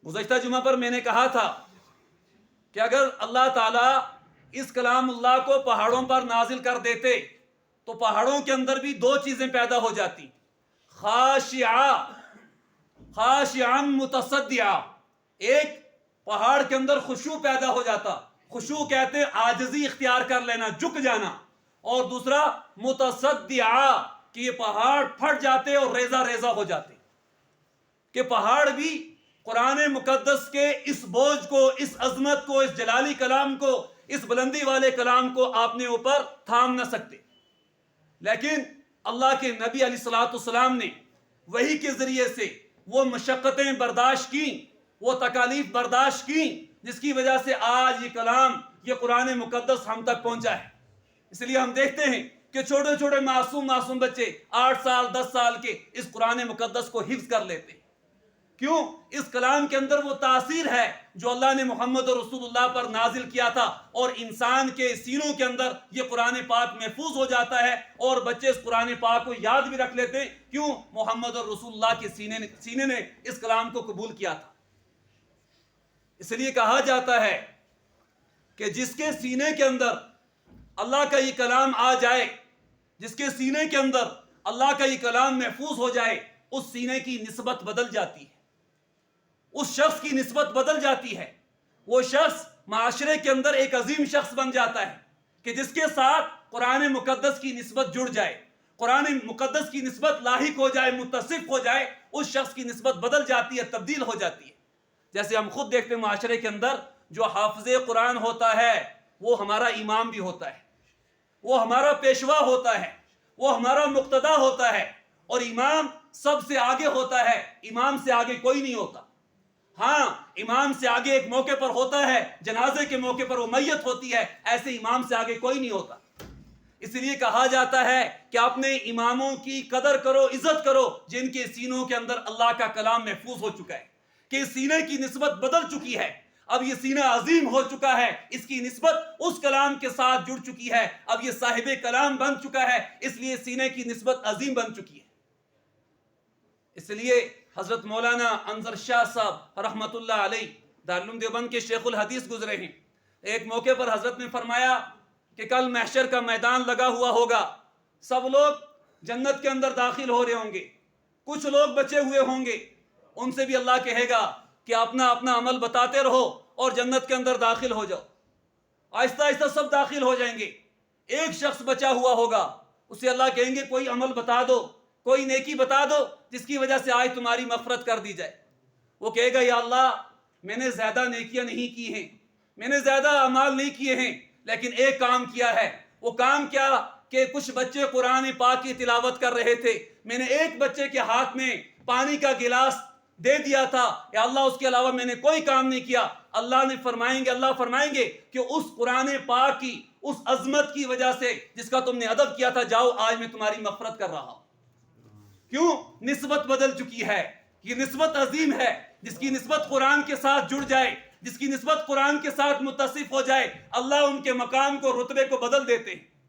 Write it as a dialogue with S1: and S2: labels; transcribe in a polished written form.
S1: گزشتہ جمعہ پر میں نے کہا تھا کہ اگر اللہ تعالیٰ اس کلام اللہ کو پہاڑوں پر نازل کر دیتے تو پہاڑوں کے اندر بھی دو چیزیں پیدا ہو جاتی، خاشعا متصدعا، ایک پہاڑ کے اندر خشوع پیدا ہو جاتا، خشوع کہتے ہیں عاجزی اختیار کر لینا، جھک جانا، اور دوسرا متصدعا کہ یہ پہاڑ پھٹ جاتے اور ریزہ ریزہ ہو جاتے، کہ پہاڑ بھی قرآن مقدس کے اس بوجھ کو، اس عظمت کو، اس جلالی کلام کو، اس بلندی والے کلام کو اپنے اوپر تھام نہ سکتے۔ لیکن اللہ کے نبی علیہ الصلوۃ والسلام نے وحی کے ذریعے سے وہ مشقتیں برداشت کی، وہ تکالیف برداشت کی، جس کی وجہ سے آج یہ کلام، یہ قرآن مقدس ہم تک پہنچا ہے۔ اس لیے ہم دیکھتے ہیں کہ چھوٹے چھوٹے معصوم بچے 8 سال 10 سال کے اس قرآن مقدس کو حفظ کر لیتے ہیں۔ کیوں؟ اس کلام کے اندر وہ تاثیر ہے جو اللہ نے محمد رسول اللہ پر نازل کیا تھا، اور انسان کے سینوں کے اندر یہ قرآن پاک محفوظ ہو جاتا ہے، اور بچے اس قرآن پاک کو یاد بھی رکھ لیتے ہیں۔ کیوں؟ محمد رسول اللہ کے سینے نے اس کلام کو قبول کیا تھا۔ اس لیے کہا جاتا ہے کہ جس کے سینے کے اندر اللہ کا یہ کلام آ جائے، جس کے سینے کے اندر اللہ کا یہ کلام محفوظ ہو جائے، اس سینے کی نسبت بدل جاتی ہے، اس شخص کی نسبت بدل جاتی ہے۔ وہ شخص معاشرے کے اندر ایک عظیم شخص بن جاتا ہے کہ جس کے ساتھ قرآن مقدس کی نسبت جڑ جائے، قرآن مقدس کی نسبت لاحق ہو جائے، متصف ہو جائے، اس شخص کی نسبت بدل جاتی ہے، تبدیل ہو جاتی ہے۔ جیسے ہم خود دیکھتے ہیں معاشرے کے اندر جو حافظ قرآن ہوتا ہے وہ ہمارا امام بھی ہوتا ہے، وہ ہمارا پیشوا ہوتا ہے، وہ ہمارا مقتدا ہوتا ہے، اور امام سب سے آگے ہوتا ہے، امام سے آگے کوئی نہیں ہوتا۔ ہاں، امام سے آگے ایک موقع پر ہوتا ہے، جنازے کے موقع پر وہ میت ہوتی ہے، ایسے امام سے آگے کوئی نہیں ہوتا۔ اس لیے کہا جاتا ہے کہ اپنے اماموں کی قدر کرو، عزت کرو، جن کے سینوں کے اندر اللہ کا کلام محفوظ ہو چکا ہے، کہ سینے کی نسبت بدل چکی ہے، اب یہ سینہ عظیم ہو چکا ہے، اس کی نسبت اس کلام کے ساتھ جڑ چکی ہے، اب یہ صاحب کلام بن چکا ہے، اس لیے سینے کی نسبت عظیم بن چکی ہے۔ اس لیے حضرت مولانا انظر شاہ صاحب رحمت اللہ علیہ دارالعلوم دیوبند کے شیخ الحدیث گزرے ہیں۔ ایک موقع پر حضرت نے فرمایا کہ کل محشر کا میدان لگا ہوا ہوگا، سب لوگ جنت کے اندر داخل ہو رہے ہوں گے، کچھ لوگ بچے ہوئے ہوں گے، ان سے بھی اللہ کہے گا کہ اپنا اپنا عمل بتاتے رہو اور جنت کے اندر داخل ہو جاؤ۔ آہستہ آہستہ سب داخل ہو جائیں گے، ایک شخص بچا ہوا ہوگا، اسے اللہ کہیں گے کوئی عمل بتا دو، کوئی نیکی بتا دو جس کی وجہ سے آج تمہاری مغفرت کر دی جائے۔ وہ کہے گا یا اللہ میں نے زیادہ نیکیاں نہیں کی ہیں، میں نے زیادہ اعمال نہیں کیے ہیں، لیکن ایک کام کیا ہے۔ وہ کام کیا کہ کچھ بچے قرآن پاک کی تلاوت کر رہے تھے، میں نے ایک بچے کے ہاتھ میں پانی کا گلاس دے دیا تھا، یا اللہ اس کے علاوہ میں نے کوئی کام نہیں کیا۔ اللہ فرمائیں گے کہ اس قرآن پاک کی اس عظمت کی وجہ سے جس کا تم نے ادب کیا تھا، جاؤ آج میں تمہاری مغفرت کر رہا ہوں۔ کیوں؟ نسبت بدل چکی ہے۔ یہ نسبت عظیم ہے، جس کی نسبت قرآن کے ساتھ جڑ جائے، جس کی نسبت قرآن کے ساتھ متصف ہو جائے، اللہ ان کے مقام کو، رتبے کو بدل دیتے ہیں۔